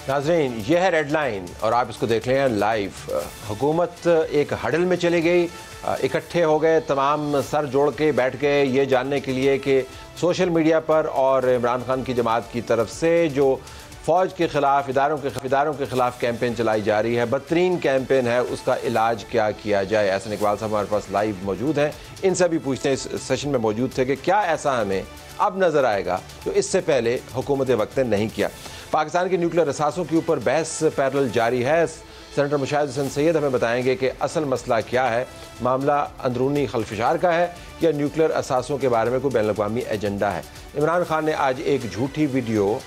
ناظرین یہ ہے ریڈ لائن اور آپ اس کو دیکھ لیں لائیو۔ حکومت ایک ہڈل میں چلی گئی، اکٹھے ہو گئے، تمام سر جوڑ کے بیٹھ گئے یہ جاننے کے لیے کہ سوشل میڈیا پر اور عمران خان کی جماعت کی طرف سے جو فوج کے خلاف اداروں کے خلاف کیمپین چلائی جا رہی ہے، بدترین کیمپین ہے، اس کا علاج کیا کیا جائے۔ احسن اقبال صاحب ہمارے پاس لائیو موجود ہیں، ان سے بھی پوچھتے ہیں، اس سیشن میں موجود تھے کہ کیا ایسا ہمیں اب نظر آئے گا جو اس سے پہلے حکومت وقت نے نہیں کیا۔ پاکستان کے نیوکلیر اثاثوں کے اوپر بحث پیرل جاری ہے۔ سینیٹر مشاہد حسین سید ہمیں بتائیں گے کہ اصل مسئلہ کیا ہے، معاملہ اندرونی خلفشار کا ہے یا نیوکلیر اثاثوں کے بارے میں کوئی بین الاقوامی ایجنڈا ہے۔ عمران خان نے آج ایک جھوٹی ویڈیو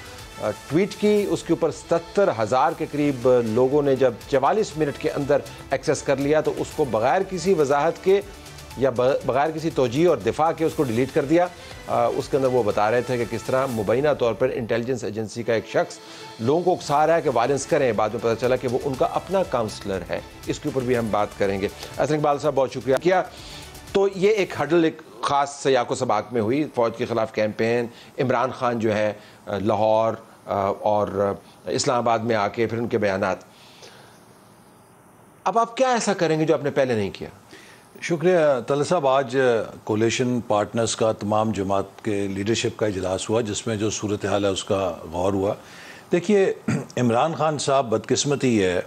ٹویٹ کی، اس کے اوپر 77,000 کے قریب لوگوں نے جب 44 منٹ کے اندر ایکسیس کر لیا تو اس کو بغیر کسی وضاحت کے یا بغیر کسی توجیہ اور دفاع کے اس کو ڈیلیٹ کر دیا۔ اس کے اندر وہ بتا رہے تھے کہ کس طرح مبینہ طور پر انٹیلیجنس ایجنسی کا ایک شخص لوگوں کو اکسا رہا ہے کہ وائلنس کریں، بعد میں پتہ چلا کہ وہ ان کا اپنا کاؤنسلر ہے۔ اس کے اوپر بھی ہم بات کریں گے۔ احسن اقبال صاحب بہت شکریہ کیا۔ تو یہ ایک ہڈل ایک خاص سیاق و سباق میں ہوئی، فوج کے خلاف کیمپین، عمران خان جو ہے لاہور اور اسلام آباد میں آ کے پھر ان کے بیانات۔ اب آپ کیا ایسا کریں گے جو آپ نے پہلے نہیں کیا؟ شکریہ طلعت صاحب۔ آج کولیشن پارٹنرز کا تمام جماعت کے لیڈرشپ کا اجلاس ہوا جس میں جو صورتحال ہے اس کا غور ہوا۔ دیکھیے عمران خان صاحب بدقسمتی ہے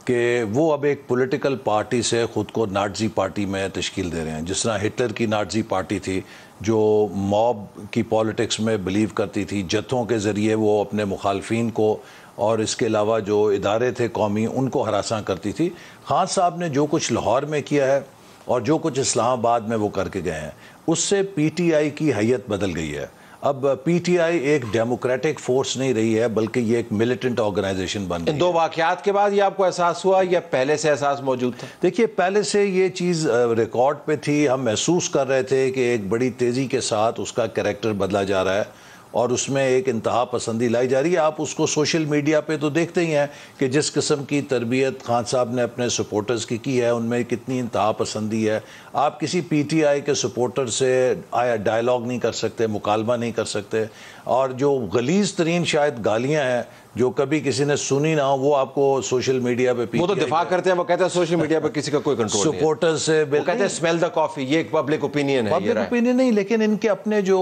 کہ وہ اب ایک پولیٹیکل پارٹی سے خود کو ناٹزی پارٹی میں تشکیل دے رہے ہیں، جس طرح ہٹلر کی ناٹزی پارٹی تھی جو موب کی پالیٹکس میں بلیو کرتی تھی، جتھوں کے ذریعے وہ اپنے مخالفین کو اور اس کے علاوہ جو ادارے تھے قومی ان کو ہراساں کرتی تھی۔ خان صاحب نے جو کچھ لاہور میں کیا ہے اور جو کچھ اسلام آباد میں وہ کر کے گئے ہیں، اس سے پی ٹی آئی کی حیت بدل گئی ہے۔ اب پی ٹی آئی ایک ڈیموکریٹک فورس نہیں رہی ہے بلکہ یہ ایک ملیٹنٹ آرگنائزیشن بن گئی ہے۔ ان دو واقعات کے بعد یہ آپ کو احساس ہوا یا پہلے سے احساس موجود تھا؟ دیکھیے پہلے سے یہ چیز ریکارڈ پہ تھی، ہم محسوس کر رہے تھے کہ ایک بڑی تیزی کے ساتھ اس کا کریکٹر بدلا جا رہا ہے اور اس میں ایک انتہا پسندی لائی جا رہی ہے۔ آپ اس کو سوشل میڈیا پہ تو دیکھتے ہی ہیں کہ جس قسم کی تربیت خان صاحب نے اپنے سپورٹرز کی ہے، ان میں کتنی انتہا پسندی ہے۔ آپ کسی پی ٹی آئی کے سپورٹر سے ڈائلاگ نہیں کر سکتے، مکالمہ نہیں کر سکتے، اور جو غلیظ ترین شاید گالیاں ہیں جو کبھی کسی نے سنی نہ ہو وہ آپ کو سوشل میڈیا پہ وہ تو دفاع کرتے ہیں، وہ کہتے ہیں سوشل میڈیا پہ کسی کا کوئی کنٹرول نہیں ہے، سپورٹر سے وہ کہتے ہیں اسمیل دا کافی، یہ ایک پبلک اوپینین ہے۔ پبلک اوپینین نہیں، لیکن ان کے اپنے جو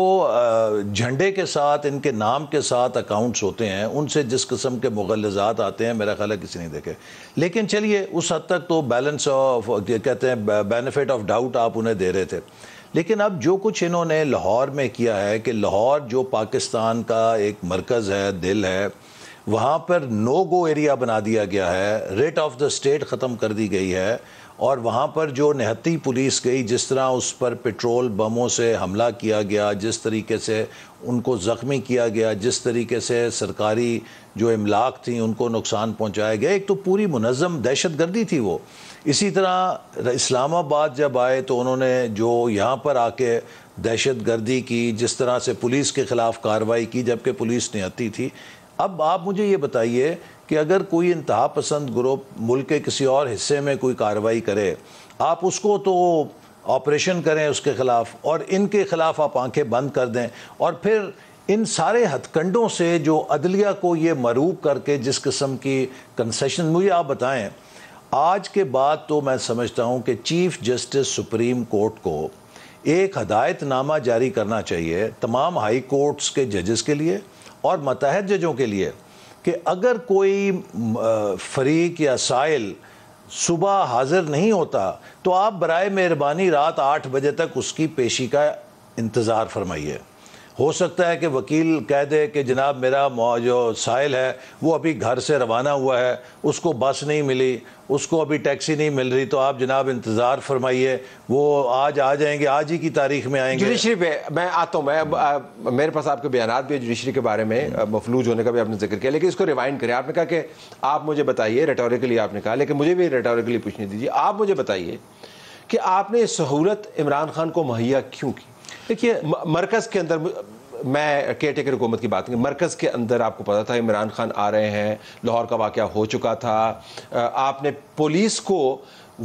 جھنڈے کے ساتھ، ان کے نام کے ساتھ اکاؤنٹس ہوتے ہیں، ان سے جس قسم کے مغلظات آتے ہیں میرا خیال ہے کسی نہیں دیکھے۔ لیکن چلیے اس حد تک تو بیلنس آف کہتے ہیں بینیفٹ آف ڈاؤٹ آپ انہیں دے رہے تھے۔ لیکن اب جو کچھ انہوں نے لاہور میں کیا ہے کہ لاہور جو پاکستان کا ایک مرکز ہے، دل ہے، وہاں پر نو گو ایریا بنا دیا گیا ہے، ریٹ آف دا اسٹیٹ ختم کر دی گئی ہے، اور وہاں پر جو نہتی پولیس گئی، جس طرح اس پر پیٹرول بموں سے حملہ کیا گیا، جس طریقے سے ان کو زخمی کیا گیا، جس طریقے سے سرکاری جو املاک تھیں ان کو نقصان پہنچایا گیا، ایک تو پوری منظم دہشت گردی تھی وہ۔ اسی طرح اسلام آباد جب آئے تو انہوں نے جو یہاں پر آ کے دہشت گردی کی، جس طرح سے پولیس کے خلاف کارروائی کی جبکہ پولیس نہتی تھی۔ اب آپ مجھے یہ بتائیے کہ اگر کوئی انتہا پسند گروپ ملک کے کسی اور حصے میں کوئی کارروائی کرے، آپ اس کو تو آپریشن کریں اس کے خلاف، اور ان کے خلاف آپ آنکھیں بند کر دیں، اور پھر ان سارے ہتھ کنڈوں سے جو عدلیہ کو یہ مروب کر کے جس قسم کی کنسیشن، مجھے آپ بتائیں آج کے بعد تو میں سمجھتا ہوں کہ چیف جسٹس سپریم کورٹ کو ایک ہدایت نامہ جاری کرنا چاہیے تمام ہائی کورٹس کے ججز کے لیے اور متحد ججوں کے لیے کہ اگر کوئی فریق یا سائل صبح حاضر نہیں ہوتا تو آپ برائے مہربانی رات 8 بجے تک اس کی پیشی کا انتظار فرمائیے۔ ہو سکتا ہے کہ وکیل کہہ دے کہ جناب میرا جو سائل ہے وہ ابھی گھر سے روانہ ہوا ہے، اس کو بس نہیں ملی، اس کو ابھی ٹیکسی نہیں مل رہی، تو آپ جناب انتظار فرمائیے، وہ آج آ جائیں گے، آج ہی کی تاریخ میں آئیں گے۔ جوڈیشری پہ میں آتا ہوں، میرے پاس آپ کے بیانات بھی جوڈیشری کے بارے میں، مفلوج ہونے کا بھی آپ نے ذکر کیا، لیکن اس کو ریوائنڈ کریں۔ آپ نے کہا کہ آپ مجھے بتائیے، ریٹوریکلی آپ نے کہا، لیکن مجھے بھی ریٹوریکلی پوچھنے دیجیے، آپ مجھے بتائیے کہ آپ نے اس سہولت عمران خان کو مہیا کیوں کی؟ دیکھیے مرکز کے اندر، میں کیئر ٹیکر حکومت کی بات کروں، مرکز کے اندر آپ کو پتا تھا عمران خان آ رہے ہیں، لاہور کا واقعہ ہو چکا تھا، آپ نے پولیس کو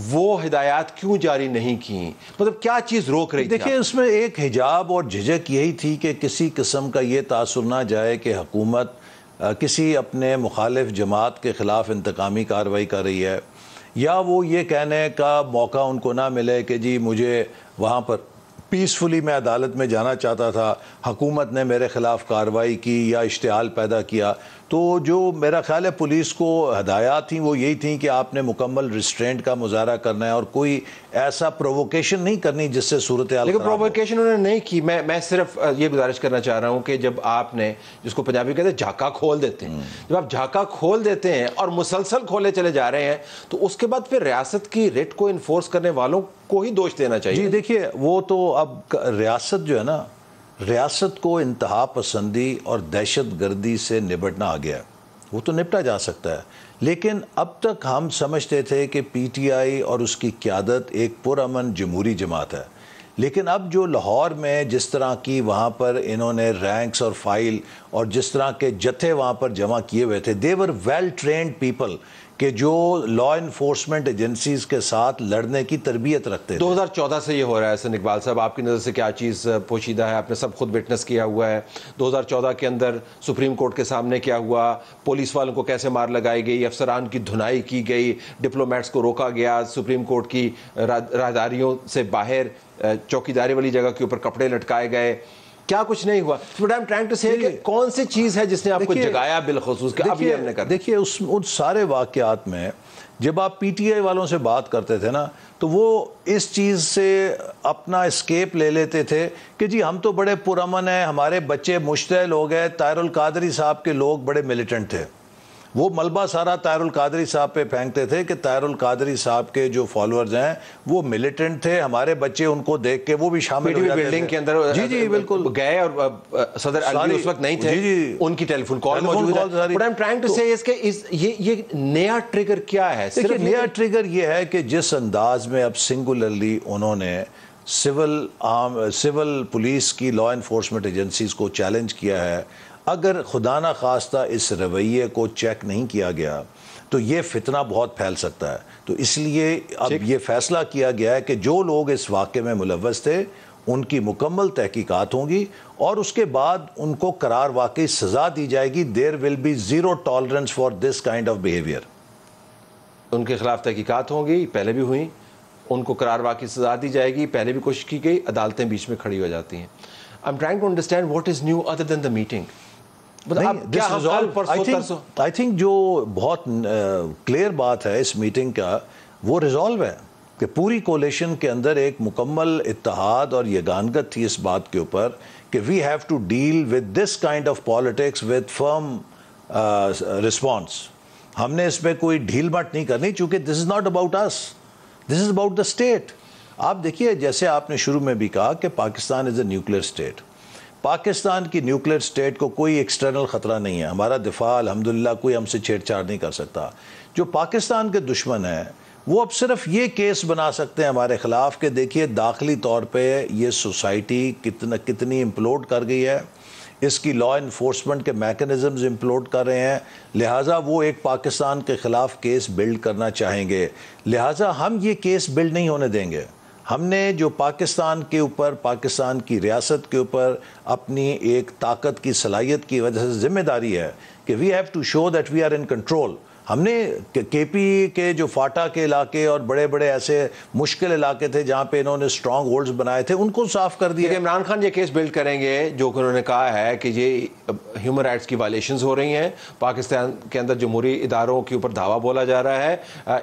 وہ ہدایات کیوں جاری نہیں کی؟ مطلب کیا چیز روک رہی تھی؟ دیکھیں اس میں ایک حجاب اور جھجک یہی تھی کہ کسی قسم کا یہ تاثر نہ جائے کہ حکومت کسی اپنے مخالف جماعت کے خلاف انتقامی کارروائی کر رہی ہے، یا وہ یہ کہنے کا موقع ان کو نہ ملے کہ جی مجھے وہاں پر پیسفلی میں عدالت میں جانا چاہتا تھا، حکومت نے میرے خلاف کارروائی کی یا اشتعال پیدا کیا، تو جو میرا خیال ہے پولیس کو ہدایات تھیں وہ یہی تھیں کہ آپ نے مکمل ریسٹرینٹ کا مظاہرہ کرنا ہے اور کوئی ایسا پرووکیشن نہیں کرنی جس سے صورتحال لیکن پرووکیشن انہوں نے نہیں کی. میں صرف یہ گزارش کرنا چاہ رہا ہوں کہ جب آپ نے جس کو پنجابی کہتے ہیں جھاکا کھول دیتے ہیں، جب آپ جھاکا کھول دیتے ہیں اور مسلسل کھولے چلے جا رہے ہیں تو اس کے بعد پھر ریاست کی ریٹ کو انفورس کرنے والوں کو ہی دوش دینا چاہیے. جی دیکھیے وہ تو اب ریاست جو ہے نا، ریاست کو انتہا پسندی اور دہشت گردی سے نبٹنا آ گیا ہے، وہ تو نپٹا جا سکتا ہے، لیکن اب تک ہم سمجھتے تھے کہ پی ٹی آئی اور اس کی قیادت ایک پرامن جمہوری جماعت ہے، لیکن اب جو لاہور میں جس طرح کی وہاں پر انہوں نے رینکس اور فائل اور جس طرح کے جتھے وہاں پر جمع کیے ہوئے تھے، دے ور ویل ٹرینڈ پیپل کہ جو لا انفورسمنٹ ایجنسیز کے ساتھ لڑنے کی تربیت رکھتے تھے. 2014 سے یہ ہو رہا ہے حسن اقبال صاحب، آپ کی نظر سے کیا چیز پوشیدہ ہے؟ آپ نے سب خود وٹنس کیا ہوا ہے. 2014 کے اندر سپریم کورٹ کے سامنے کیا ہوا، پولیس والوں کو کیسے مار لگائی گئی، افسران کی دھنائی کی گئی، ڈپلومیٹس کو روکا گیا، سپریم کورٹ کی راہداریوں سے باہر چوکیداری والی جگہ کے اوپر کپڑے لٹکائے گئے، کیا کچھ نہیں ہوا. But I'm trying to say کہ کون سی چیز ہے جس نے آپ کو جگایا بالخصوص کہ اب یہ ہم نے کر. دیکھیے ان سارے واقعات میں جب آپ پی ٹی آئی والوں سے بات کرتے تھے نا تو وہ اس چیز سے اپنا اسکیپ لے لیتے تھے کہ جی ہم تو بڑے پرامن ہیں، ہمارے بچے مشتعل ہو گئے. طاہر القادری صاحب کے لوگ بڑے ملیٹنٹ تھے، وہ ملبہ سارا طاہر القادری صاحب پہ پھینکتے تھے کہ طاہر القادری صاحب کے جو فالوورز ہیں وہ ملیٹنٹ تھے، ہمارے بچے ان کو دیکھ کے وہ بھی شامل ہو جاتے تھے بلڈنگ کے اندر. جی جی بالکل گئے اور صدر علوی اس وقت نہیں تھے، ان کی ٹیلی فون کال موجود ہے. What I'm trying to say is کہ یہ نیا ٹریگر کیا ہے؟ دیکھیے نیا ٹریگر یہ ہے کہ جس انداز میں اب سنگولرلی انہوں نے سول پولیس کی لا انفورسمنٹ ایجنسیز کو چیلنج کیا ہے، اگر خدا نہ خواستہ اس رویے کو چیک نہیں کیا گیا تو یہ فتنہ بہت پھیل سکتا ہے. تو اس لیے اب یہ فیصلہ کیا گیا ہے کہ جو لوگ اس واقعے میں ملوث تھے ان کی مکمل تحقیقات ہوں گی اور اس کے بعد ان کو قرار واقعی سزا دی جائے گی. There will be zero tolerance for this kind of behaviour. ان کے خلاف تحقیقات ہوں گی، پہلے بھی ہوئیں، ان کو قرار واقعی سزا دی جائے گی، پہلے بھی کوشش کی گئی، عدالتیں بیچ میں کھڑی ہو جاتی ہیں. I'm trying to understand what is new other than the meeting. I think جو بہت کلیئر بات ہے اس میٹنگ کا وہ ریزالو ہے کہ پوری کولیشن کے اندر ایک مکمل اتحاد اور یگانگت تھی اس بات کے اوپر کہ we have to deal with this kind of politics with firm response. ہم نے اس میں کوئی ڈھیل مٹ نہیں کرنی چونکہ this is not about us, this is about the state. آپ دیکھیے جیسے آپ نے شروع میں بھی کہا کہ پاکستان از اے نیوکلیئر اسٹیٹ. پاکستان کی نیوکلیئر اسٹیٹ کو کوئی ایکسٹرنل خطرہ نہیں ہے، ہمارا دفاع الحمدللہ کوئی ہم سے چھیڑ چھاڑ نہیں کر سکتا. جو پاکستان کے دشمن ہیں وہ اب صرف یہ کیس بنا سکتے ہیں ہمارے خلاف کہ دیکھیے داخلی طور پہ یہ سوسائٹی کتنی امپلوڈ کر گئی ہے، اس کی لا انفورسمنٹ کے میکنزمز امپلوڈ کر رہے ہیں، لہٰذا وہ ایک پاکستان کے خلاف کیس بلڈ کرنا چاہیں گے، لہٰذا ہم یہ کیس بلڈ نہیں ہونے دیں گے. ہم نے جو پاکستان کے اوپر، پاکستان کی ریاست کے اوپر اپنی ایک طاقت کی صلاحیت کی وجہ سے ذمہ داری ہے کہ we have to show that we are in control. ہم نے کے پی کے جو فاٹا کے علاقے اور بڑے بڑے ایسے مشکل علاقے تھے جہاں پہ انہوں نے اسٹرانگ ہولڈز بنائے تھے ان کو صاف کر دیا. عمران خان یہ کیس بلڈ کریں گے جو کہ انہوں نے کہا ہے کہ یہ ہیومن رائٹس کی وائلیشنز ہو رہی ہیں، پاکستان کے اندر جمہوری اداروں کے اوپر دھاوا بولا جا رہا ہے،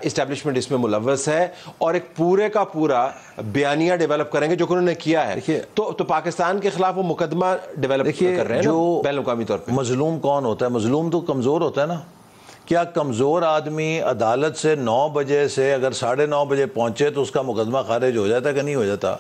اسٹیبلشمنٹ اس میں ملوث ہے، اور ایک پورے کا پورا بیانیہ ڈیولپ کریں گے جو کہ انہوں نے کیا ہے. تو پاکستان کے خلاف وہ مقدمہ ڈیولپ کر رہے ہیں جو بین الاقوامی طور پہ. مظلوم کون ہوتا ہے؟ مظلوم تو کمزور ہوتا ہے نا. کیا کمزور آدمی عدالت سے 9 بجے سے اگر 9:30 بجے پہنچے تو اس کا مقدمہ خارج ہو جاتا کہ نہیں ہو جاتا؟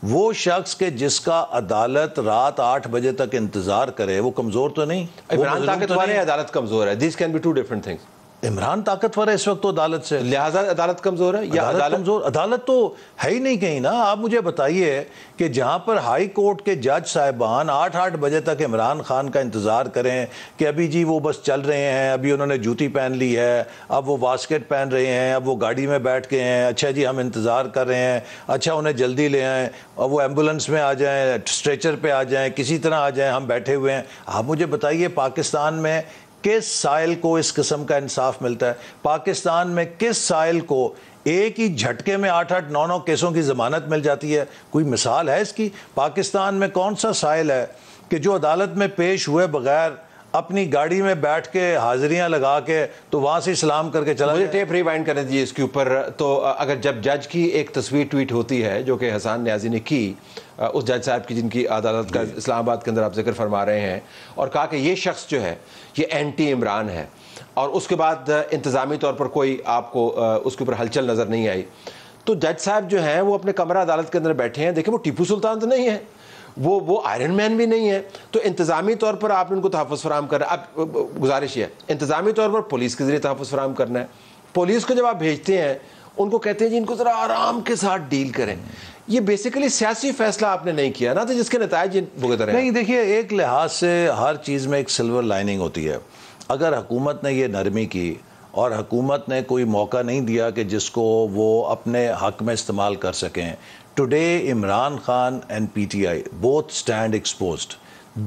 وہ شخص کہ جس کا عدالت رات 8 بجے تک انتظار کرے وہ کمزور تو نہیں؟ عمران طاقتور ہے، عدالت کمزور ہے. These can be two different things. Imran طاقتور ہے اس وقت تو عدالت سے، لہٰذا عدالت کمزور ہے یا عدالت کمزور؟ عدالت تو ہے ہی نہیں کہیں نا. آپ مجھے بتائیے کہ جہاں پر ہائی کورٹ کے جج صاحبان 8 بجے تک عمران خان کا انتظار کریں کہ ابھی جی وہ بس چل رہے ہیں، ابھی انہوں نے جوتی پہن لی ہے، اب وہ واسکٹ پہن رہے ہیں، اب وہ گاڑی میں بیٹھ کے ہیں، اچھا جی ہم انتظار کر رہے ہیں، اچھا انہیں جلدی لے آئیں، اب وہ ایمبولنس میں آ جائیں، اسٹریچر پہ آ جائیں، کسی طرح آ جائیں، ہم بیٹھے ہوئے ہیں. آپ مجھے بتائیے پاکستان میں کس سائل کو اس قسم کا انصاف ملتا ہے؟ پاکستان میں کس سائل کو ایک ہی جھٹکے میں 8-8 9-9 کیسوں کی ضمانت مل جاتی ہے؟ کوئی مثال ہے اس کی؟ پاکستان میں کون سا سائل ہے کہ جو عدالت میں پیش ہوئے بغیر اپنی گاڑی میں بیٹھ کے حاضریاں لگا کے تو وہاں سے اسلام کر کے چلا؟ مجھے ٹیپ ریوائنڈ کرنے دیجیے اس کے اوپر. تو اگر جب جج کی ایک تصویر ٹویٹ ہوتی ہے جو کہ حسان نیازی نے کی, اس جج صاحب کی جن کی عدالت کا اسلام آباد کے اندر آپ ذکر فرما رہے ہیں, اور کہا کہ یہ شخص جو ہے یہ اینٹی عمران ہے, اور اس کے بعد انتظامی طور پر کوئی آپ کو اس کے اوپر ہلچل نظر نہیں آئی, تو جج صاحب جو ہیں وہ اپنے کمرہ عدالت کے اندر بیٹھے ہیں. دیکھیں وہ ٹیپو سلطان تو نہیں ہے, وہ آئرن مین بھی نہیں ہے, تو انتظامی طور پر آپ نے ان کو تحفظ فراہم کرنا ہے. اب گزارش یہ ہے انتظامی طور پر پولیس کے ذریعے تحفظ فراہم کرنا ہے. پولیس کو جب آپ بھیجتے ہیں ان کو کہتے ہیں جی ان کو ذرا آرام کے ساتھ ڈیل کریں. یہ بیسیکلی سیاسی فیصلہ آپ نے نہیں کیا نا, تو جس کے نتائج بھگت رہے ہیں. نہیں دیکھیے, ایک لحاظ سے ہر چیز میں ایک سلور لائننگ ہوتی ہے. اگر حکومت نے یہ نرمی کی اور حکومت نے کوئی موقع نہیں دیا کہ جس کو وہ اپنے حق میں استعمال کر سکیں. Today Imran Khan and P T I both stand exposed.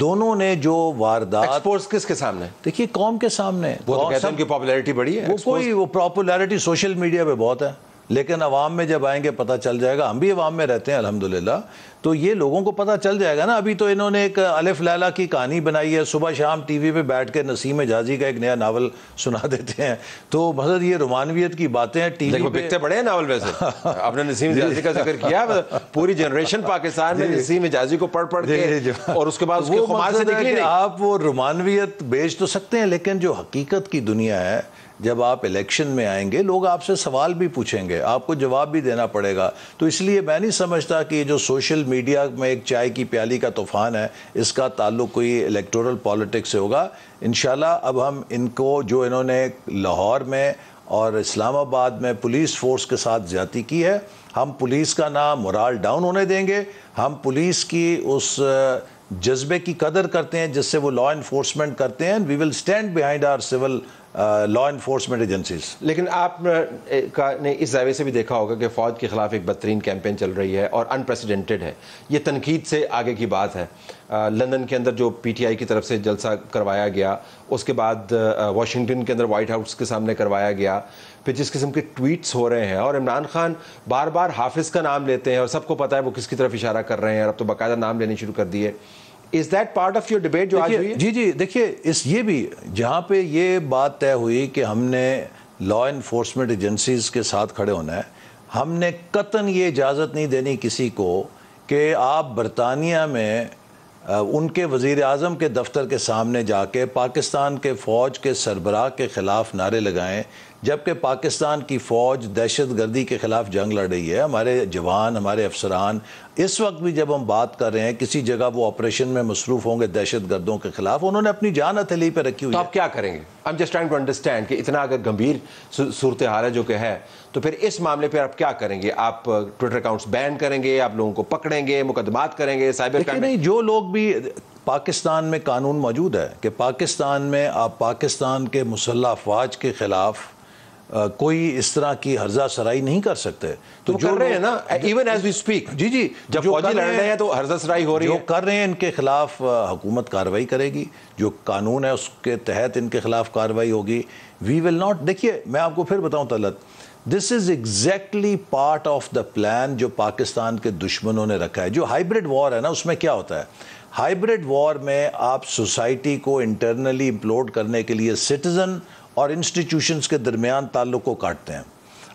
دونوں نے جو واردات ایکسپوز کس کے سامنے؟ دیکھیے قوم کے سامنے. وہ تو کہتے ہیں ان کی پاپولیرٹی بڑی ہے. وہ پاپولیرٹی سوشل میڈیا پہ بہت ہے, لیکن عوام میں جب آئیں گے پتہ چل جائے گا. ہم بھی عوام میں رہتے ہیں الحمدللہ, تو یہ لوگوں کو پتہ چل جائے گا نا. ابھی تو انہوں نے ایک الف لیلا کی کہانی بنائی ہے, صبح شام ٹی وی پہ بیٹھ کے نسیم حجازی کا ایک نیا ناول سنا دیتے ہیں. تو مثلا یہ رومانویت کی باتیں ہیں ٹی وی پہ. بکتے بڑے ہیں ناول ویسے. آپ نے نسیم حجازی کا ذکر کیا, پوری جنریشن پاکستان میں نسیم حجازی کو پڑھ کے اور اس کے بعد اس کے خمار سے نکلی نہیں. آپ وہ رومانویت بیچ تو سکتے ہیں, لیکن جو حقیقت کی دنیا ہے, جب آپ الیکشن میں آئیں گے لوگ آپ سے سوال بھی پوچھیں گے, آپ کو جواب بھی دینا پڑے گا. تو اس لیے میں نہیں سمجھتا کہ یہ جو سوشل میڈیا میں ایک چائے کی پیالی کا طوفان ہے, اس کا تعلق کوئی الیکٹورل پالیٹکس سے ہوگا. انشاءاللہ اب ہم ان کو جو انہوں نے لاہور میں اور اسلام آباد میں پولیس فورس کے ساتھ زیادتی کی ہے, ہم پولیس کا نام مورال ڈاؤن ہونے دیں گے. ہم پولیس کی اس جذبے کی قدر کرتے ہیں جس سے وہ لا انفورسمنٹ کرتے ہیں. We will stand behind our civil law enforcement agencies. لیکن آپ نے اس زاویے سے بھی دیکھا ہوگا کہ فوج کے خلاف ایک بدترین کیمپین چل رہی ہے اور انپریسیڈنٹڈ ہے. یہ تنقید سے آگے کی بات ہے. لندن کے اندر جو پی ٹی آئی کی طرف سے جلسہ کروایا گیا, اس کے بعد واشنگٹن کے اندر وائٹ ہاؤس کے سامنے کروایا گیا, پھر جس قسم کے ٹویٹس ہو رہے ہیں, اور عمران خان بار بار حافظ کا نام لیتے ہیں اور سب کو پتہ ہے وہ کس کی طرف اشارہ کر رہے ہیں, اور اب تو باقاعدہ نام لینے شروع کر دیے. Is that part of your debate جو آج ہوئی ہے؟ جی دیکھیے, یہ بھی جہاں پہ یہ بات طے ہوئی کہ ہم نے لا انفورسمنٹ ایجنسیز کے ساتھ کھڑے ہونا ہے, ہم نے قطعاً یہ اجازت نہیں دینی کسی کو کہ آپ برطانیہ میں ان کے وزیر اعظم کے دفتر کے سامنے جا کے پاکستان کے فوج کے سربراہ کے خلاف نعرے لگائیں, جبکہ پاکستان کی فوج دہشت گردی کے خلاف جنگ لڑ رہی ہے. ہمارے جوان, ہمارے افسران اس وقت بھی جب ہم بات کر رہے ہیں کسی جگہ وہ آپریشن میں مصروف ہوں گے دہشت گردوں کے خلاف, انہوں نے اپنی جان ہتھیلی پہ رکھی ہوئی ہے. تو آپ کیا کریں گے؟ I'm just trying to understand کہ اتنا اگر گمبھیر صورتحال ہے جو کہ ہے, تو پھر اس معاملے پہ آپ کیا کریں گے؟ آپ ٹویٹر اکاؤنٹس بین کریں گے, آپ لوگوں کو پکڑیں گے, مقدمات کریں گے, سائبر کرائم؟ نہیں, جو لوگ بھی پاکستان میں قانون موجود ہے کہ پاکستان میں آپ پاکستان کے مسلح افواج کے خلاف کوئی اس طرح کی ہرزہ سرائی نہیں کر سکتے. تو جو کر رہے ہیں نا, ایون ایز وی اسپیک. جی جب فوجی لڑ رہے ہیں تو ہرزہ سرائی ہو رہی ہے. جو کر رہے ہیں ان کے خلاف حکومت کارروائی کرے گی, جو قانون ہے اس کے تحت ان کے خلاف کارروائی ہوگی. We will not. دیکھیے میں آپ کو پھر بتاؤں Talat, this is exactly part of the plan جو پاکستان کے دشمنوں نے رکھا ہے. جو ہائبرڈ وار ہے نا, اس میں کیا ہوتا ہے, ہائبرڈ وار میں آپ سوسائٹی کو انٹرنلی امپلوڈ کرنے کے لیے سٹیزن اور انسٹیٹیوشنز کے درمیان تعلق کو کاٹتے ہیں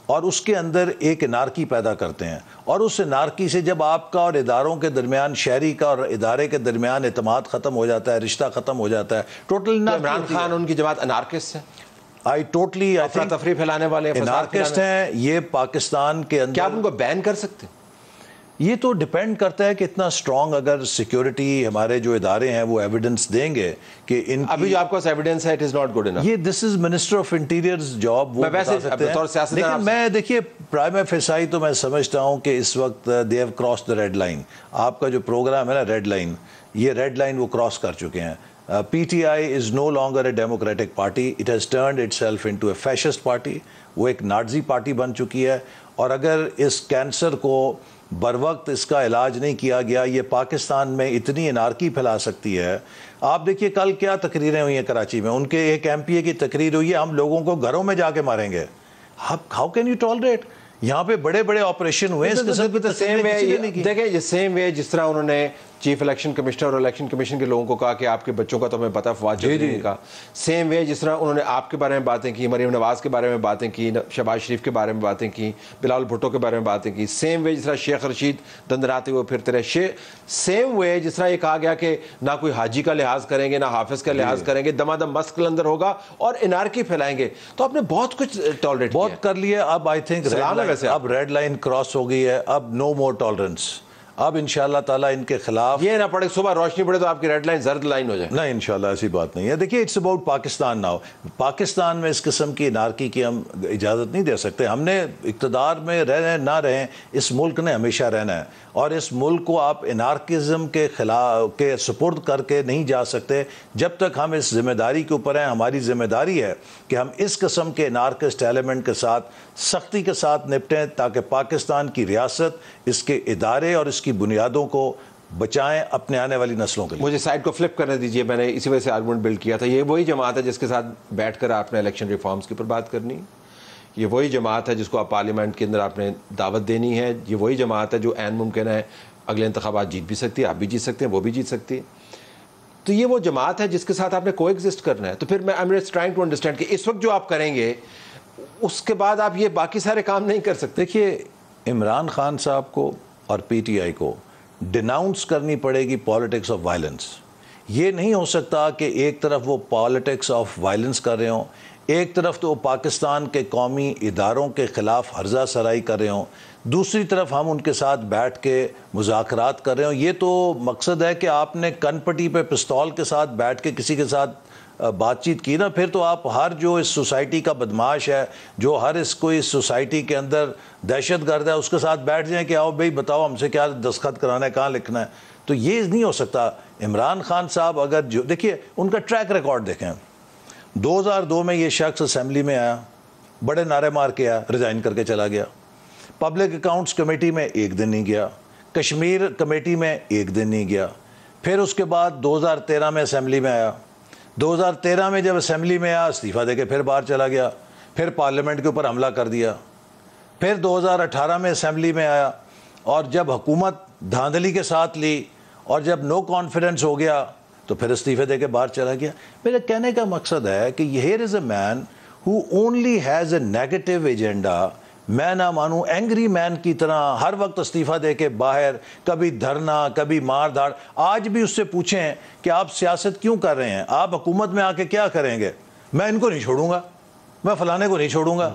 اور اس کے اندر ایک انارکی پیدا کرتے ہیں, اور اس انارکی سے جب آپ کا اور اداروں کے درمیان, شہری کا اور ادارے کے درمیان اعتماد ختم ہو جاتا ہے, رشتہ ختم ہو جاتا ہے. ٹوٹل عمران خان ان کی جماعت انارکسٹ ہے, تفریح پھیلانے والے انارکسٹ ہیں. یہ پاکستان کے اندر کیا آپ ان کو بین کر سکتے ہیں؟ یہ تو ڈیپینڈ کرتا ہے کہ اتنا اسٹرانگ اگر سیکیورٹی ہمارے جو ادارے ہیں وہ ایویڈنس دیں گے کہ ان ابھی جو آپ کو ایویڈنس ہے, it is not good enough. یہ دس از منسٹر آف انٹیریئرز جاب, وہ بتا سکتے ہیں. لیکن میں دیکھیے پرائم فیسائی تو میں سمجھتا ہوں کہ اس وقت they have cross the red line. آپ کا جو پروگرام ہے نا ریڈ لائن, یہ ریڈ لائن وہ کراس کر چکے ہیں. P T I is no longer a democratic party, it has turned itself into a fascist party. وہ ایک نازی پارٹی بن چکی ہے, اور اگر اس کینسر کو بر وقت اس کا علاج نہیں کیا گیا، یہ پاکستان میں اتنی انارکی پھیلا سکتی ہے. آپ دیکھیے کل کیا تقریریں ہوئی ہیں کراچی میں، ان کے ایک ایم پی اے کی تقریر ہوئی ہے ہم لوگوں کو گھروں میں جا کے ماریں گے. How can you tolerate? یہاں پہ بڑے بڑے آپریشن ہوئے دیکھیں یہ سیم وے جس طرح انہوں نے چیف الیکشن کمشنر اور الیکشن کمیشن کے لوگوں کو کہا کہ آپ کے بچوں کا تو ہمیں پتہ فواد چودھری کا، سیم وے جس طرح انہوں نے آپ کے بارے میں باتیں کی، مریم نواز کے بارے میں باتیں کی، شہباز شریف کے بارے میں باتیں کی، بلاول بھٹو کے بارے میں باتیں کی، سیم وے جس طرح شیخ رشید دندراتے ہوئے پھرتے رہے، سیم وے جس طرح یہ کہا گیا کہ نہ کوئی حاجی کا لحاظ کریں گے نہ حافظ کا لحاظ کریں گے، دما دم مسک اندر ہوگا اور انارکی پھیلائیں گے. تو آپ نے بہت کچھ ٹالریٹ بہت کر لیا. اب آئی تھنک اب ریڈ لائن کراس ہو گئی ہے، اب نو مور ٹالرنس. اب انشاءاللہ تعالیٰ ان کے خلاف یہ نہ پڑے صبح روشنی پڑے تو آپ کی ریڈ لائن زرد لائن ہو جائے. نہیں انشاءاللہ ایسی بات نہیں ہے. دیکھیے it's about Pakistan now. Pakistan میں اس قسم کی انارکی کی ہم اجازت نہیں دے سکتے. ہم نے اقتدار میں رہیں نہ رہیں، اس ملک نے ہمیشہ رہنا ہے، اور اس ملک کو آپ انارکزم کے خلاف کے سپرد کر کے نہیں جا سکتے جب تک ہم اس ذمہ داری کے اوپر ہیں. ہماری ذمہ داری ہے کہ ہم اس قسم کے انارکسٹ ایلیمنٹ کے ساتھ سختی کے ساتھ نپٹیں تاکہ پاکستان کی ریاست، اس کے ادارے اور اس کی بنیادوں کو بچائیں اپنے آنے والی نسلوں کے لیے. مجھے سائڈ کو فلپ کرنے دیجئے، میں نے اسی وجہ سے آرگومنٹ بلڈ کیا تھا. یہ وہی جماعت ہے جس کے ساتھ بیٹھ کر آپ نے الیکشن ریفارمز کے اوپر بات کرنی ہے. یہ وہی جماعت ہے جس کو آپ پارلیمنٹ کے اندر آپ نے دعوت دینی ہے. یہ وہی جماعت ہے جو عین ممکن ہے اگلے انتخابات جیت بھی سکتی ہے، آپ بھی جیت سکتے ہیں، وہ بھی جیت سکتی ہے. تو یہ وہ جماعت ہے جس کے ساتھ آپ نے کو ایگزسٹ کرنا ہے. تو پھر میں am as trying to understand کہ اس وقت جو آپ کریں گے اس کے بعد آپ یہ باقی سارے کام نہیں کر سکتے. دیکھیے عمران خان صاحب کو اور پی ٹی آئی کو ڈیناؤنس کرنی پڑے گی پالیٹکس آف وائلنس. یہ نہیں ہو سکتا کہ ایک طرف وہ پالیٹکس آف وائلنس کر رہے ہوں، ایک طرف تو پاکستان کے قومی اداروں کے خلاف ہرزہ سرائی کر رہے ہوں، دوسری طرف ہم ان کے ساتھ بیٹھ کے مذاکرات کر رہے ہوں. یہ تو مقصد ہے کہ آپ نے کن پٹی پہ پستول کے ساتھ بیٹھ کے کسی کے ساتھ بات چیت کی نا، پھر تو آپ ہر جو اس سوسائٹی کا بدماش ہے، جو ہر اس کو اس سوسائٹی کے اندر دہشت گرد ہے، اس کے ساتھ بیٹھ جائیں کہ آؤ بھائی بتاؤ ہم سے کیا دستخط کرانا ہے، کہاں لکھنا ہے. تو یہ نہیں ہو سکتا. عمران خان صاحب اگر جو دیکھیے ان کا ٹریک ریکارڈ دیکھیں، 2002 میں یہ شخص اسمبلی میں آیا، بڑے نعرے مار کے آیا، ریزائن کر کے چلا گیا. پبلک اکاؤنٹس کمیٹی میں ایک دن نہیں گیا، کشمیر کمیٹی میں ایک دن نہیں گیا. پھر اس کے بعد 2013 میں اسمبلی میں آیا، 2013 میں جب اسمبلی میں آیا استعفیٰ دے کے پھر باہر چلا گیا، پھر پارلیمنٹ کے اوپر حملہ کر دیا. پھر 2018 میں اسمبلی میں آیا، اور جب حکومت دھاندلی کے ساتھ لی اور جب نو کانفیڈنس ہو گیا تو پھر استعفے دے کے باہر چلا گیا. میرے کہنے کا مقصد ہے کہ here is a man who only has a negative agenda. میں نہ مانوں اینگری مین کی طرح ہر وقت استعفیٰ دے کے باہر، کبھی دھرنا کبھی مار دھاڑ. آج بھی اس سے پوچھیں کہ آپ سیاست کیوں کر رہے ہیں، آپ حکومت میں آ کے کیا کریں گے؟ میں ان کو نہیں چھوڑوں گا، میں فلانے کو نہیں چھوڑوں گا.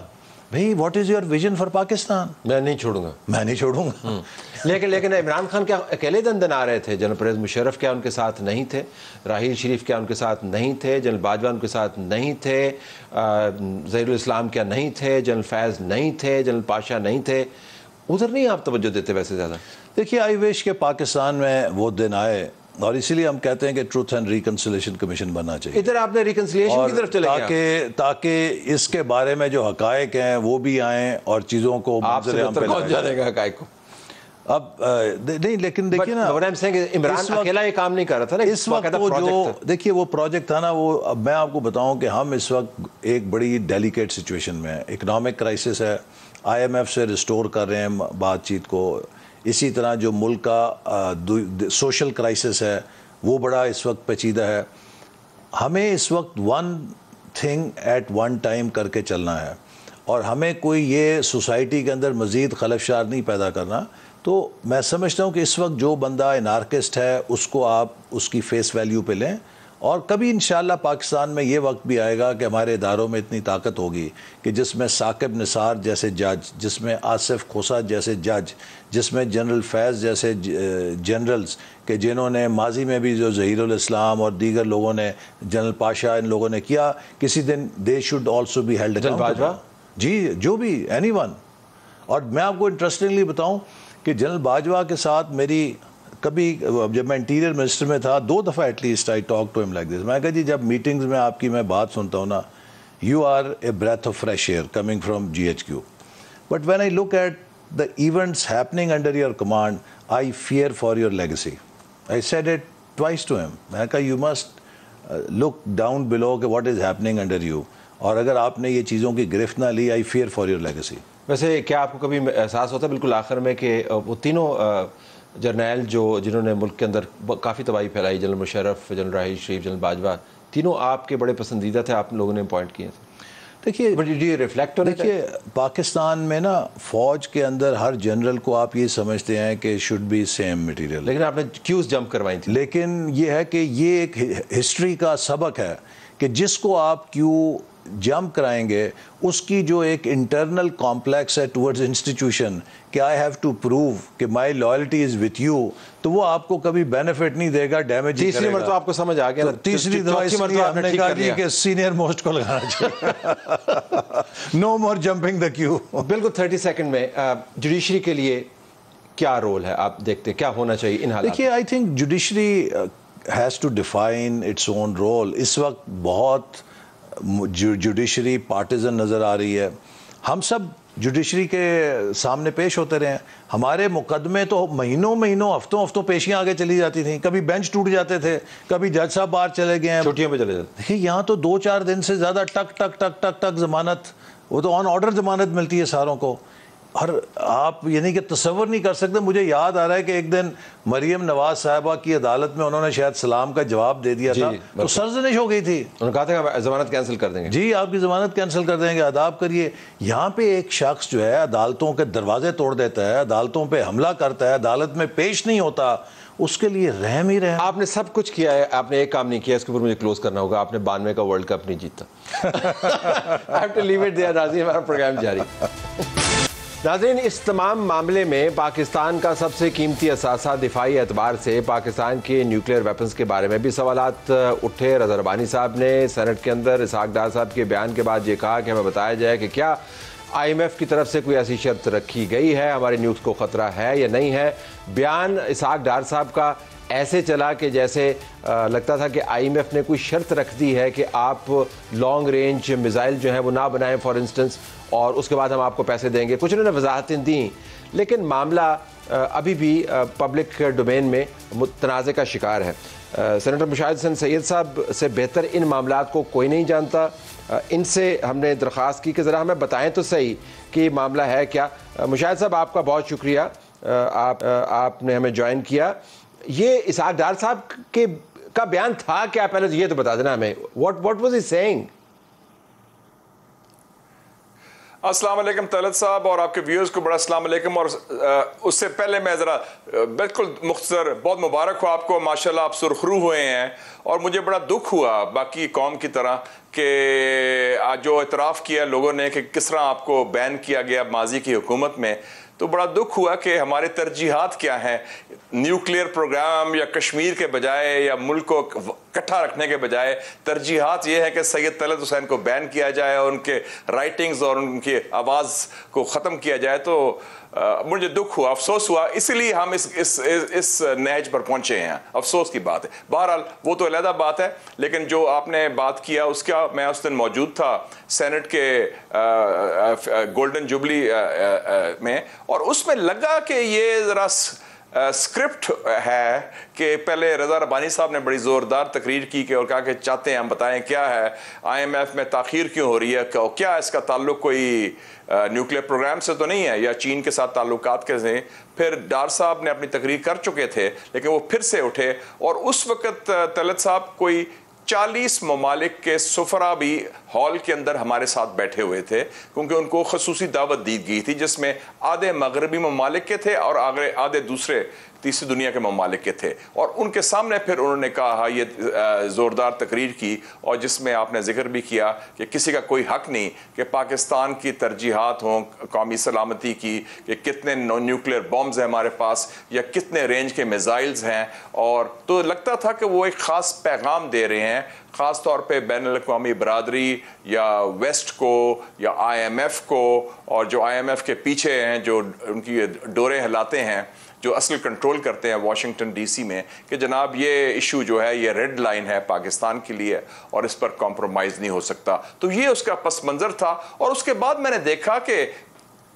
بھئی what is your vision for Pakistan? میں نہیں چھوڑوں گا، میں نہیں چھوڑوں گا. لیکن عمران خان کیا اکیلے دندن آ رہے تھے؟ جنرل پرویز مشرف کیا ان کے ساتھ نہیں تھے؟ راحیل شریف کیا ان کے ساتھ نہیں تھے؟ جنرل باجوہ ان کے ساتھ نہیں تھے؟ ظہیر الاسلام کیا نہیں تھے؟ جنرل فیض نہیں تھے؟ جنرل پاشا نہیں تھے؟ ادھر نہیں آپ توجہ دیتے ویسے زیادہ؟ دیکھیے آئی وش کہ پاکستان میں وہ دن آئے، اور اسی لیے ہم کہتے ہیں کہ ٹروتھ اینڈ ریکنسیلیشن کمیشن بننا چاہیے. ادھر آپ نے ریکنسیلیشن کی طرف چلے گئے تاکہ اس کے بارے میں جو حقائق ہیں وہ بھی آئیں اور چیزوں کو منظر عام پہ کون جانے گا حقائق کو. اب نہیں لیکن دیکھیے نا عمران اکیلا یہ کام نہیں کر رہا تھا نا اس وقت. وہ جو دیکھیے وہ پروجیکٹ تھا نا، وہ اب میں آپ کو بتاؤں کہ ہم اس وقت ایک بڑی ڈیلیکیٹ سچویشن میں ہیں. اکنامک کرائسس ہے، آئی ایم ایف سے ریسٹور کر رہے ہیں بات چیت کو. اسی طرح جو ملک کا سوشل کرائسس ہے وہ بڑا اس وقت پیچیدہ ہے. ہمیں اس وقت one thing at one time کر کے چلنا ہے، اور ہمیں کوئی یہ سوسائٹی کے اندر مزید خلفشار نہیں پیدا کرنا. تو میں سمجھتا ہوں کہ اس وقت جو بندہ انارکسٹ ہے اس کو آپ اس کی فیس ویلیو پہ لیں، اور کبھی انشاءاللہ پاکستان میں یہ وقت بھی آئے گا کہ ہمارے اداروں میں اتنی طاقت ہوگی کہ جس میں ثاقب نثار جیسے جج، جس میں آصف کھوسا جیسے جج، جس میں جنرل فیض جیسے جنرلز کہ جنہوں نے ماضی میں بھی جو ظہیر الاسلام اور دیگر لوگوں نے، جنرل پاشا ان لوگوں نے کیا، کسی دن they should also be held accountable. جی جو بھی اینی ون. اور میں آپ کو انٹرسٹنگلی بتاؤں کہ جنرل باجوہ کے ساتھ میری کبھی جب میں انٹیریئر منسٹر میں تھا 2 دفعہ at least I talk to him like this. میں کہا جی جب میٹنگز میں آپ کی میں بات سنتا ہوں نا، you are a breath of fresh air coming from GHQ. But when I look at the events happening under your command, I fear for your legacy. I said it twice to him. میں نے کہا you must look down below کہ what is happening under you. اور اگر آپ نے یہ چیزوں کی گرفت نہ لی, I fear for your legacy. ویسے کیا آپ کو کبھی احساس ہوتا ہے بالکل آخر میں کہ وہ تینوں جرنیل جنہوں نے ملک کے اندر کافی تباہی پھیلائی, general Musharraf, general Raheel Sharif, general Bajwa, تینوں آپ کے بڑے پسندیدہ تھے, آپ لوگوں نے اپوائنٹ کیے تھے. دیکھیے پاکستان میں نا فوج کے اندر ہر جنرل کو آپ یہ سمجھتے ہیں کہ شوڈ بی سیم مٹیریل, لیکن آپ نے کیوز جمپ کروائی تھی. لیکن یہ ہے کہ یہ ایک ہسٹری کا سبق ہے کہ جس کو آپ کیوں جمپ کرائیں گے اس کی جو ایک انٹرنل کمپلیکس ہے ٹورڈز انسٹیٹیوشن کہ آئی ہیو ٹو پروو کہ مائی لائلٹی از وتھ یو, تو وہ آپ کو کبھی بینیفٹ نہیں دے گا, ڈیمیج ہی کرے گا. تیسری مرتبہ آپ کو سمجھ آ گیا, تیسری مرتبہ ہم نے کہا کہ سینئر موسٹ کو لگانا چاہیے. نو مور جمپنگ دا کیو. بالکل 30 سیکنڈ میں جوڈیشری کے لیے کیا رول ہے, آپ دیکھتے کیا ہونا چاہیے ان حالات؟ دیکھیے I think judiciary has to define its own role. اس وقت بہت جوڈیشری پارٹیزن نظر آ رہی ہے. ہم سب جوڈیشری کے سامنے پیش ہوتے رہے ہیں, ہمارے مقدمے تو مہینوں ہفتوں پیشیاں آگے چلی جاتی تھیں, کبھی بینچ ٹوٹ جاتے تھے, کبھی جج صاحب باہر چلے گئے ہیں, چھٹیوں پہ چلے جاتے. دیکھیے یہاں تو 2-4 دن سے زیادہ ٹک ٹک ٹک ٹک ٹک ضمانت, وہ تو آن آرڈر ضمانت ملتی ہے ساروں کو. اور آپ یعنی کہ تصور نہیں کر سکتے. مجھے یاد آ رہا ہے کہ ایک دن مریم نواز صاحبہ کی عدالت میں انہوں نے شاید سلام کا جواب دے دیا تھا, تو سرزنش ہو گئی تھی. انہوں نے کہا تھا کہ ضمانت کینسل کر دیں گے. جی آپ کی ضمانت کینسل کر دیں گے, آداب کریے. یہاں پہ ایک شخص جو ہے عدالتوں کے دروازے توڑ دیتا ہے, عدالتوں پہ حملہ کرتا ہے, عدالت میں پیش نہیں ہوتا, اس کے لیے رحم ہی رحم. آپ نے سب کچھ کیا ہے, آپ نے ایک کام نہیں کیا, اس کے اوپر مجھے کلوز کرنا ہوگا. آپ نے 92 کا ورلڈ کپ نہیں جیتا. I have to leave it there. ناظرین, ہمارا پروگرام جاری. ناظرین, اس تمام معاملے میں پاکستان کا سب سے قیمتی اثاثہ دفاعی اعتبار سے پاکستان کے نیوکلیئر ویپنز کے بارے میں بھی سوالات اٹھے. رضا ربانی صاحب نے سینٹ کے اندر اسحاق ڈار صاحب کے بیان کے بعد یہ کہا کہ ہمیں بتایا جائے کہ کیا IMF کی طرف سے کوئی ایسی شرط رکھی گئی ہے, ہماری نیوز کو خطرہ ہے یا نہیں ہے. بیان اسحاق ڈار صاحب کا ایسے چلا کہ جیسے لگتا تھا کہ IMF نے کوئی شرط رکھ دی ہے کہ آپ لانگ رینج میزائل جو ہیں وہ نہ بنائیں فار انسٹنس, اور اس کے بعد ہم آپ کو پیسے دیں گے. کچھ انہوں نے وضاحتیں دیں, لیکن معاملہ ابھی بھی پبلک ڈومین میں تنازع کا شکار ہے. سینیٹر مشاہد حسین سید صاحب سے بہتر ان معاملات کو کوئی نہیں جانتا. ان سے ہم نے درخواست کی کہ ذرا ہمیں بتائیں تو صحیح کہ یہ معاملہ ہے کیا. مشاہد صاحب, آپ کا بہت شکریہ, آپ نے ہمیں جوائن کیا. یہ اسحاق ڈار صاحب کا بیان تھا کیا, پہلے یہ تو بتا دینا ہمیں. what was he saying? السلام علیکم طلعت صاحب اور آپ کے ویورز کو بڑا السلام علیکم. اور اس سے پہلے میں ذرا بالکل مختصر, بہت مبارک ہو آپ کو, ماشاءاللہ آپ سرخرو ہوئے ہیں. اور مجھے بڑا دکھ ہوا باقی قوم کی طرح کہ آج جو اعتراف کیا لوگوں نے کہ کس طرح آپ کو بین کیا گیا ماضی کی حکومت میں, تو بڑا دکھ ہوا کہ ہمارے ترجیحات کیا ہیں. نیوکلیئر پروگرام یا کشمیر کے بجائے یا ملک کو اکٹھا رکھنے کے بجائے ترجیحات یہ ہے کہ سید طلعت حسین کو بین کیا جائے اور ان کے رائٹنگز اور ان کی آواز کو ختم کیا جائے. تو مجھے دکھ ہوا, افسوس ہوا, اسی لیے ہم اس نہج پر پہنچے ہیں. افسوس کی بات ہے. بہرحال وہ تو علیحدہ بات ہے, لیکن جو آپ نے بات کیا اس کا میں اس دن موجود تھا سینٹ کے گولڈن جوبلی میں, اور اس میں لگا کہ یہ ذرا اسکرپٹ ہے کہ پہلے رضا ربانی صاحب نے بڑی زوردار تقریر کی کہ اور کہا کہ چاہتے ہیں ہم بتائیں کیا ہے IMF میں تاخیر کیوں ہو رہی ہے, کیا اس کا تعلق کوئی نیوکلیئر پروگرام سے تو نہیں ہے یا چین کے ساتھ تعلقات کے سے. پھر ڈار صاحب نے اپنی تقریر کر چکے تھے لیکن وہ پھر سے اٹھے, اور اس وقت طلعت صاحب کوئی 40 ممالک کے سفراء بھی ہال کے اندر ہمارے ساتھ بیٹھے ہوئے تھے, کیونکہ ان کو خصوصی دعوت دی گئی تھی جس میں آدھے مغربی ممالک کے تھے اور آدھے دوسرے تیسری دنیا کے ممالک کے تھے. اور ان کے سامنے پھر انہوں نے کہا یہ زوردار تقریر کی, اور جس میں آپ نے ذکر بھی کیا کہ کسی کا کوئی حق نہیں کہ پاکستان کی ترجیحات ہوں قومی سلامتی کی, کہ کتنے نیوکلیئر بامز ہیں ہمارے پاس یا کتنے رینج کے میزائلز ہیں. اور تو لگتا تھا کہ وہ ایک خاص پیغام دے رہے ہیں, خاص طور پہ بین الاقوامی برادری یا ویسٹ کو یا IMF کو, اور جو IMF کے پیچھے ہیں جو ان کی ڈوریں ہلاتے ہیں, جو اصل کنٹرول کرتے ہیں واشنگٹن ڈی سی میں, کہ جناب یہ ایشو جو ہے یہ ریڈ لائن ہے پاکستان کے لیے اور اس پر کمپرومائز نہیں ہو سکتا. تو یہ اس کا پس منظر تھا. اور اس کے بعد میں نے دیکھا کہ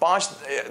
5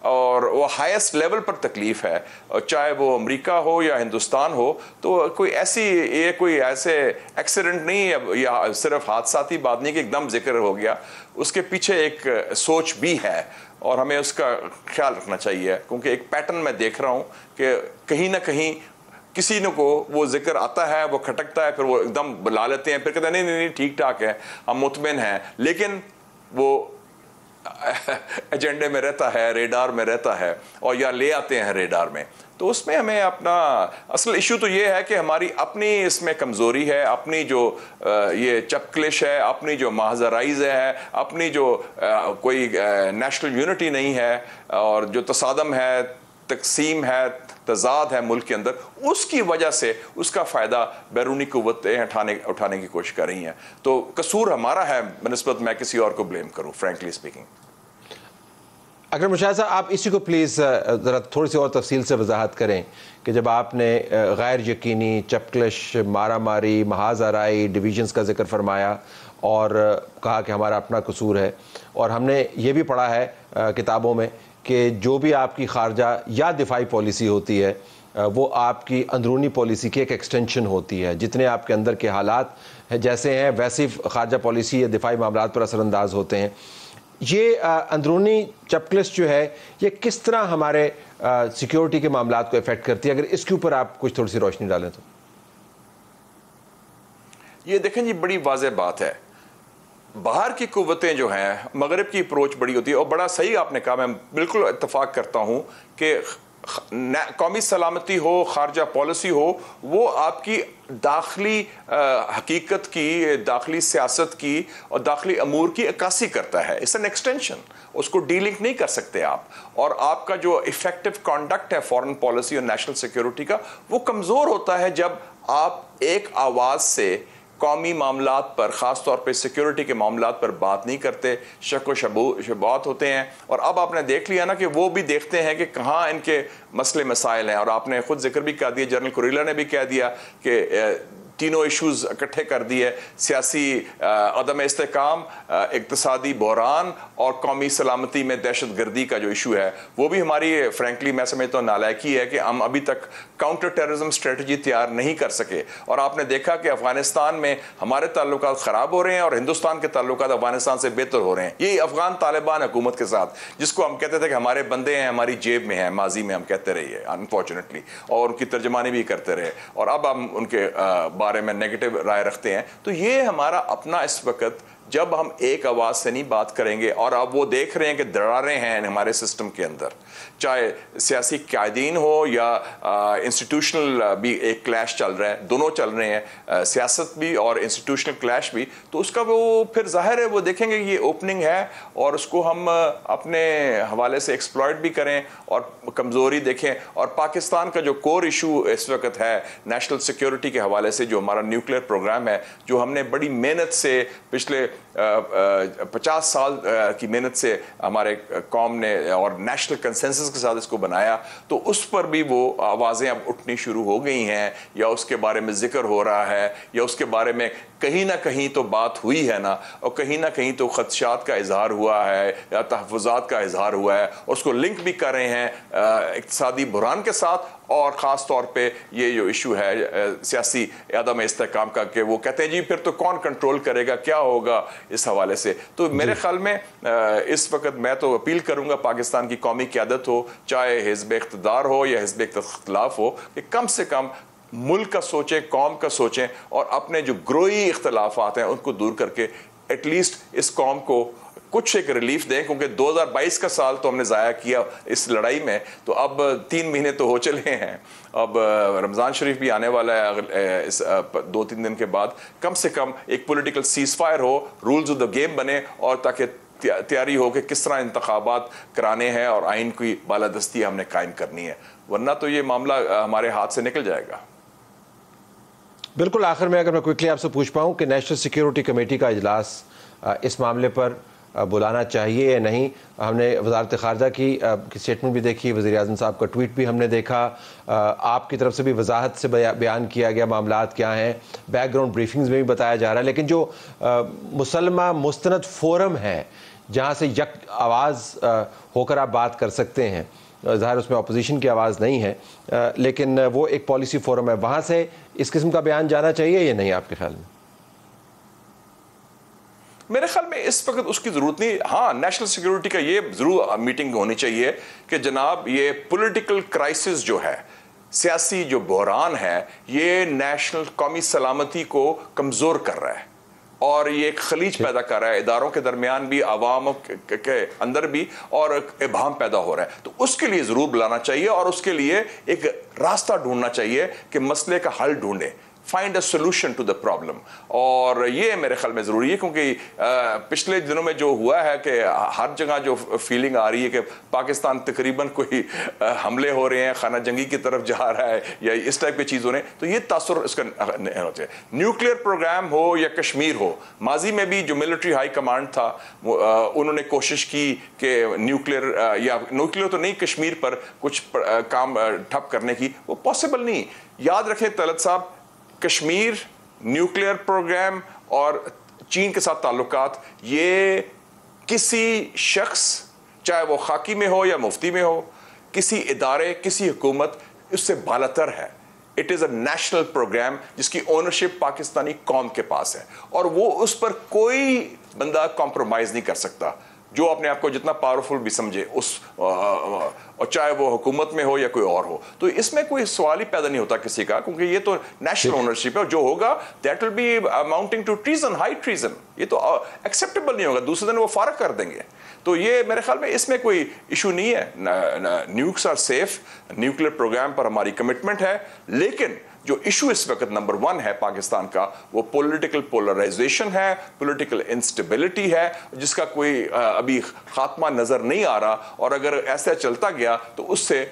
اور وہ ہائیسٹ لیول پر تکلیف ہے، اور چاہے وہ امریکہ ہو یا ہندوستان ہو، تو کوئی ایسے ایکسیڈنٹ نہیں ہے یا صرف حادثاتی بات نہیں کہ ایک دم ذکر ہو گیا، اس کے پیچھے ایک سوچ بھی ہے اور ہمیں اس کا خیال رکھنا چاہیے، کیونکہ ایک پیٹرن میں دیکھ رہا ہوں کہ کہیں نہ کہیں کسی نے کو وہ ذکر آتا ہے، وہ کھٹکتا ہے، پھر وہ ایک دم بلا لیتے ہیں، پھر کہتے ہیں نہیں ٹھیک ٹھاک ہے، ہم مطمئن ہیں، لیکن وہ ایجنڈے میں رہتا ہے، ریڈار میں رہتا ہے، اور یا لے آتے ہیں ریڈار میں. تو اس میں ہمیں اپنا اصل ایشو تو یہ ہے کہ ہماری اپنی اس میں کمزوری ہے، اپنی جو یہ چپکلش ہے، اپنی جو محضرائز ہے، اپنی جو کوئی نیشنل یونٹی نہیں ہے، اور جو تصادم ہے، تقسیم ہے، تضاد ہے ملک کے اندر، اس کی وجہ سے اس کا فائدہ بیرونی قوتیں اٹھانے کی کوشش کر رہی ہیں. تو قصور ہمارا ہے بنسبت میں کسی اور کو بلیم کروں، فرینکلی اسپیکنگ. اگر مشاہد صاحب آپ اسی کو پلیز ذرا تھوڑی سی اور تفصیل سے وضاحت کریں کہ جب آپ نے غیر یقینی، چپکلش، مارا ماری، محاذ آرائی، ڈویژنز کا ذکر فرمایا اور کہا کہ ہمارا اپنا قصور ہے، اور ہم نے یہ بھی پڑھا ہے کتابوں میں کہ جو بھی آپ کی خارجہ یا دفاعی پالیسی ہوتی ہے وہ آپ کی اندرونی پالیسی کی ایک ایکسٹینشن ہوتی ہے، جتنے آپ کے اندر کے حالات جیسے ہیں ویسے خارجہ پالیسی یا دفاعی معاملات پر اثر انداز ہوتے ہیں. یہ اندرونی چپکلش جو ہے یہ کس طرح ہمارے سیکیورٹی کے معاملات کو افیکٹ کرتی ہے؟ اگر اس کے اوپر آپ کچھ تھوڑی سی روشنی ڈالیں تو. یہ دیکھیں جی، بڑی واضح بات ہے، باہر کی قوتیں جو ہیں، مغرب کی اپروچ بڑی ہوتی ہے، اور بڑا صحیح آپ نے کہا، میں بالکل اتفاق کرتا ہوں کہ قومی سلامتی ہو، خارجہ پالیسی ہو، وہ آپ کی داخلی حقیقت کی، داخلی سیاست کی اور داخلی امور کی عکاسی کرتا ہے. اٹس این ایکسٹینشن، اس کو ڈی لنک نہیں کر سکتے آپ. اور آپ کا جو افیکٹو کانڈکٹ ہے فارن پالیسی اور نیشنل سیکیورٹی کا، وہ کمزور ہوتا ہے جب آپ ایک آواز سے قومی معاملات پر، خاص طور پہ سیکیورٹی کے معاملات پر بات نہیں کرتے، شک و شبہات ہوتے ہیں. اور اب آپ نے دیکھ لیا نا کہ وہ بھی دیکھتے ہیں کہ کہاں ان کے مسئلے مسائل ہیں. اور آپ نے خود ذکر بھی کر دیا، جنرل کوریلا نے بھی کہہ دیا کہ تینوں ایشوز اکٹھے کر دیے، سیاسی عدم استحکام، اقتصادی بحران اور قومی سلامتی میں دہشت گردی کا جو ایشو ہے، وہ بھی ہماری فرینکلی میں سمجھتا ہوں نالائکی ہے کہ ہم ابھی تک کاؤنٹر ٹیررزم اسٹریٹجی تیار نہیں کر سکے. اور آپ نے دیکھا کہ افغانستان میں ہمارے تعلقات خراب ہو رہے ہیں اور ہندوستان کے تعلقات افغانستان سے بہتر ہو رہے ہیں. یہی افغان طالبان حکومت کے ساتھ، جس کو ہم کہتے تھے کہ ہمارے بندے ہیں، ہماری جیب میں ہیں، ماضی میں ہم کہتے رہے انفارچونیٹلی، اور ان کی ترجمانی بھی کرتے رہے، اور اب ہم ان کے بارے میں نیگیٹو رائے رکھتے ہیں. تو یہ ہمارا اپنا اس وقت، جب ہم ایک آواز سے نہیں بات کریں گے، اور اب وہ دیکھ رہے ہیں کہ دراڑیں ہیں ہمارے سسٹم کے اندر، چاہے سیاسی قائدین ہو یا انسٹیٹیوشنل بھی ایک کلیش چل رہا ہے، دونوں چل رہے ہیں، سیاست بھی اور انسٹیٹیوشنل کلیش بھی. تو اس کا وہ پھر ظاہر ہے وہ دیکھیں گے یہ اوپننگ ہے، اور اس کو ہم اپنے حوالے سے ایکسپلائٹ بھی کریں اور کمزوری دیکھیں. اور پاکستان کا جو کور ایشو اس وقت ہے نیشنل سیکیورٹی کے حوالے سے، جو ہمارا نیوکلیئر پروگرام ہے، جو ہم نے بڑی محنت سے پچھلے 50 سال کی محنت سے ہمارے قوم نے اور نیشنل کنسنسس کے ساتھ اس کو بنایا، تو اس پر بھی وہ آوازیں اب اٹھنی شروع ہو گئی ہیں، یا اس کے بارے میں ذکر ہو رہا ہے، یا اس کے بارے میں کہیں نہ کہیں تو بات ہوئی ہے نا، اور کہیں نہ کہیں تو خدشات کا اظہار ہوا ہے یا تحفظات کا اظہار ہوا ہے. اس کو لنک بھی کر رہے ہیں اقتصادی بحران کے ساتھ، اور خاص طور پہ یہ جو ایشو ہے سیاسی عدم استحکام کا، کہ وہ کہتے ہیں جی پھر تو کون کنٹرول کرے گا، کیا ہوگا اس حوالے سے. تو میرے خیال میں اس وقت میں تو اپیل کروں گا پاکستان کی قومی قیادت ہو، چاہے حزب اقتدار ہو یا حزب اختلاف ہو، کہ کم سے کم ملک کا سوچیں، قوم کا سوچیں، اور اپنے جو گروہی اختلافات ہیں ان کو دور کر کے ایٹ لیسٹ اس قوم کو کچھ ایک ریلیف دیں. کیونکہ 2022 کا سال تو ہم نے ضائع کیا اس لڑائی میں، تو اب 3 مہینے تو ہو چلے ہیں، اب رمضان شریف بھی آنے والا ہے اس 2-3 دن کے بعد. کم سے کم ایک پولیٹیکل سیز فائر ہو، رولز آف دا گیم بنے، اور تاکہ تیاری ہو کہ کس طرح انتخابات کرانے ہیں اور آئین کی بالادستی ہم نے قائم کرنی ہے، ورنہ تو یہ معاملہ ہمارے ہاتھ سے نکل جائے گا. بالکل آخر میں اگر میں کوئکلی آپ سے پوچھ پاؤں کہ نیشنل سیکیورٹی کمیٹی کا اجلاس اس معاملے پر بلانا چاہیے یا نہیں. ہم نے وزارت خارجہ کی اسٹیٹمنٹ بھی دیکھی، وزیر اعظم صاحب کا ٹویٹ بھی ہم نے دیکھا، آپ کی طرف سے بھی وضاحت سے بیان کیا گیا معاملات کیا ہیں، بیک گراؤنڈ بریفنگز میں بھی بتایا جا رہا ہے. لیکن جو مسلمہ مستند فورم ہے جہاں سے یک آواز ہو کر آپ بات کر سکتے ہیں. ظاہر اس میں اپوزیشن کی آواز نہیں ہے, لیکن وہ ایک پالیسی فورم ہے, وہاں سے اس قسم کا بیان جانا چاہیے یا نہیں آپ کے خیال میں؟ میرے خیال میں اس وقت اس کی ضرورت نہیں. ہاں, نیشنل سیکیورٹی کا یہ ضرور میٹنگ ہونی چاہیے کہ جناب یہ پولیٹیکل کرائسس جو ہے, سیاسی جو بحران ہے, یہ نیشنل قومی سلامتی کو کمزور کر رہا ہے اور یہ ایک خلیج پیدا کر رہا ہے اداروں کے درمیان بھی, عوام کے اندر بھی, اور ابہام پیدا ہو رہا ہے. تو اس کے لیے ضرور بلانا چاہیے اور اس کے لیے ایک راستہ ڈھونڈنا چاہیے کہ مسئلے کا حل ڈھونڈے, find a solution to the problem. اور یہ میرے خیال میں ضروری ہے, کیونکہ پچھلے دنوں میں جو ہوا ہے کہ ہر جگہ جو فیلنگ آ رہی ہے کہ پاکستان تقریباً کوئی حملے ہو رہے ہیں, خانہ جنگی کی طرف جا رہا ہے یا اس ٹائپ کی چیز ہو رہے ہیں, تو یہ تاثر اس کا ہونا چاہیے. نیوکلیئر پروگرام ہو یا کشمیر ہو, ماضی میں بھی جو ملٹری ہائی کمانڈ تھا انہوں نے کوشش کی کہ نیوکلیئر تو نہیں, کشمیر پر کچھ کام ٹھپ کرنے کی, وہ پاسبل نہیں. یاد رکھیں طلعت صاحب, کشمیر, نیوکلیئر پروگرام اور چین کے ساتھ تعلقات, یہ کسی شخص چاہے وہ خاکی میں ہو یا مفتی میں ہو, کسی ادارے, کسی حکومت, اس سے بالاتر ہے. It is a national programme جس کی اونرشپ پاکستانی قوم کے پاس ہے اور وہ اس پر کوئی بندہ کمپرومائز نہیں کر سکتا, جو اپنے آپ کو جتنا پاورفل بھی سمجھے, اور چاہے وہ حکومت میں ہو یا کوئی اور ہو. تو اس میں کوئی سوال ہی پیدا نہیں ہوتا کسی کا, کیونکہ یہ تو نیشنل اونرشپ ہے, اور جو ہوگا that will be amounting to treason, high treason. یہ تو ایکسیپٹیبل نہیں ہوگا, دوسرے دن وہ فارغ کر دیں گے. تو یہ میرے خیال میں اس میں کوئی ایشو نہیں ہے. نیوکس آر سیف, نیوکلیئر پروگرام پر ہماری کمٹمنٹ ہے, لیکن جو ایشو اس وقت نمبر 1 ہے پاکستان کا, وہ پولیٹیکل پولرائزیشن ہے, پولیٹیکل انسٹیبلٹی ہے, جس کا کوئی ابھی خاتمہ نظر نہیں آ رہا, اور اگر ایسا چلتا گیا تو اس سے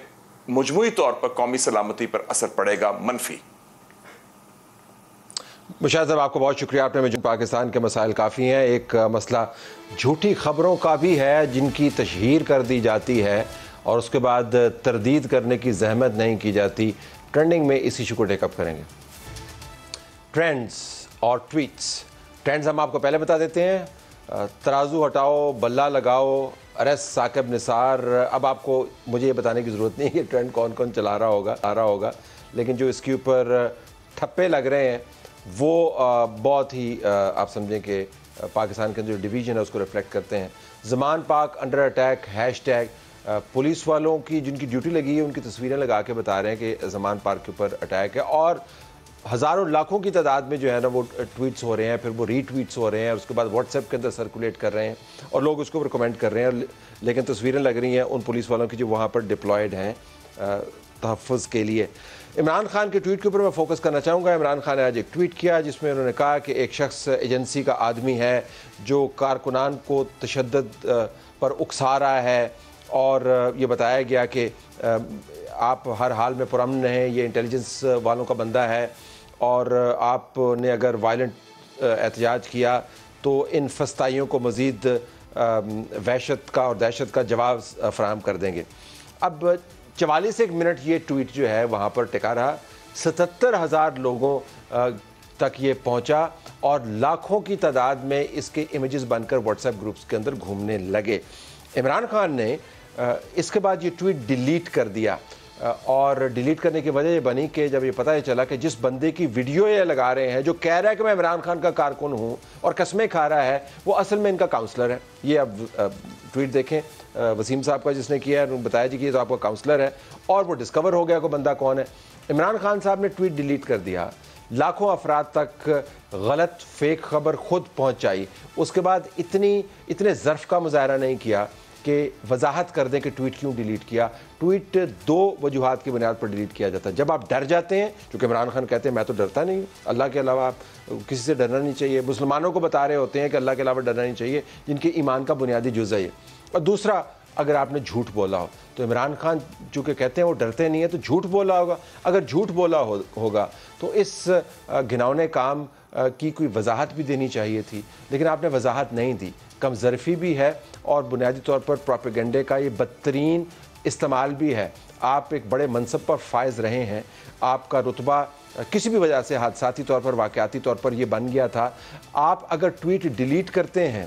مجموعی طور پر قومی سلامتی پر اثر پڑے گا منفی. مشاہد صاحب, آپ کو بہت شکریہ. آپ نے مجھے پاکستان کے مسائل کافی ہیں. ایک مسئلہ جھوٹی خبروں کا بھی ہے جن کی تشہیر کر دی جاتی ہے اور اس کے بعد تردید کرنے کی زحمت نہیں کی جاتی. ٹرینڈنگ میں اس ایشو کو ٹیک اپ کریں گے. ٹرینڈز اور ٹویٹس. ٹرینڈز ہم آپ کو پہلے بتا دیتے ہیں. ترازو ہٹاؤ, بلہ لگاؤ, ارسٹ ثاقب نثار. اب آپ کو مجھے یہ بتانے کی ضرورت نہیں کہ ٹرینڈ کون کون چلا رہا ہوگا, لیکن جو اس کے اوپر ٹھپے لگ رہے ہیں وہ بہت ہی آپ سمجھیں کہ پاکستان کے جو ڈویژن ہے اس کو ریفلیکٹ کرتے ہیں. زمان پاک under attack, hash tag. Police والوں کی جن کی ڈیوٹی لگی ہے ان کی تصویریں لگا کے بتا رہے ہیں کہ زمان پارک کے اوپر اٹیک ہے, اور ہزاروں لاکھوں کی تعداد میں جو ہے نا وہ ٹویٹس ہو رہے ہیں, پھر وہ ری ٹویٹس ہو رہے ہیں, اس کے بعد واٹس ایپ کے اندر سرکولیٹ کر رہے ہیں اور لوگ اس کے اوپر کمنٹ کر رہے ہیں. لیکن تصویریں لگ رہی ہیں ان پولیس والوں کی جو وہاں پر ڈپلائیڈ ہیں تحفظ کے لیے. عمران خان کے ٹویٹ کے اوپر میں فوکس کرنا چاہوں گا. عمران خان نے آج ایک ٹویٹ کیا جس میں انہوں نے کہا کہ ایک شخص ایجنسی کا آدمی ہے جو کارکنان کو تشدد پر اکسا رہا ہے, اور یہ بتایا گیا کہ آپ ہر حال میں پرامن رہیں, یہ انٹیلیجنس والوں کا بندہ ہے, اور آپ نے اگر وائلنٹ احتجاج کیا تو ان فستائیوں کو مزید وحشت کا اور دہشت کا جواب فراہم کر دیں گے. اب 44 منٹ یہ ٹویٹ جو ہے وہاں پر ٹکا رہا, 77,000 لوگوں تک یہ پہنچا, اور لاکھوں کی تعداد میں اس کے امیجز بن کر واٹس ایپ گروپس کے اندر گھومنے لگے. عمران خان نے اس کے بعد یہ ٹویٹ ڈیلیٹ کر دیا, اور ڈیلیٹ کرنے کی وجہ یہ بنی کہ جب یہ پتہ چلا کہ جس بندے کی ویڈیو یہ لگا رہے ہیں جو کہہ رہا ہے کہ میں عمران خان کا کارکن ہوں اور قسمیں کھا رہا ہے, وہ اصل میں ان کا کاؤنسلر ہے. یہ اب ٹویٹ دیکھیں وسیم صاحب کا جس نے کیا ہے, انہوں نے بتایا جی کہ یہ تو آپ کا کاؤنسلر ہے, اور وہ ڈسکور ہو گیا کہ بندہ کون ہے. عمران خان صاحب نے ٹویٹ ڈیلیٹ کر دیا, لاکھوں افراد تک غلط فیک خبر خود پہنچائی, اس کے بعد اتنے ظرف کا مظاہرہ نہیں کیا کہ وضاحت کر دیں کہ ٹویٹ کیوں ڈیلیٹ کیا. ٹویٹ 2 وجوہات کی بنیاد پر ڈیلیٹ کیا جاتا ہے. جب آپ ڈر جاتے ہیں, کیونکہ عمران خان کہتے ہیں میں تو ڈرتا نہیں ہوں, اللہ کے علاوہ آپ کسی سے ڈرنا نہیں چاہیے. مسلمانوں کو بتا رہے ہوتے ہیں کہ اللہ کے علاوہ ڈرنا نہیں چاہیے, جن کے ایمان کا بنیادی جزء ہے. اور دوسرا, اگر آپ نے جھوٹ بولا ہو تو عمران خان چونکہ کہتے ہیں وہ ڈرتے نہیں ہیں تو جھوٹ بولا ہوگا. اگر جھوٹ بولا ہوگا تو اس گھناؤنے کام کی کوئی وضاحت بھی دینی چاہیے تھی, لیکن آپ نے وضاحت نہیں دی. کم ظرفی بھی ہے اور بنیادی طور پر پروپیگنڈے کا یہ بدترین استعمال بھی ہے. آپ ایک بڑے منصب پر فائز رہے ہیں, آپ کا رتبہ کسی بھی وجہ سے حادثاتی طور پر, واقعاتی طور پر یہ بن گیا تھا. آپ اگر ٹویٹ ڈیلیٹ کرتے ہیں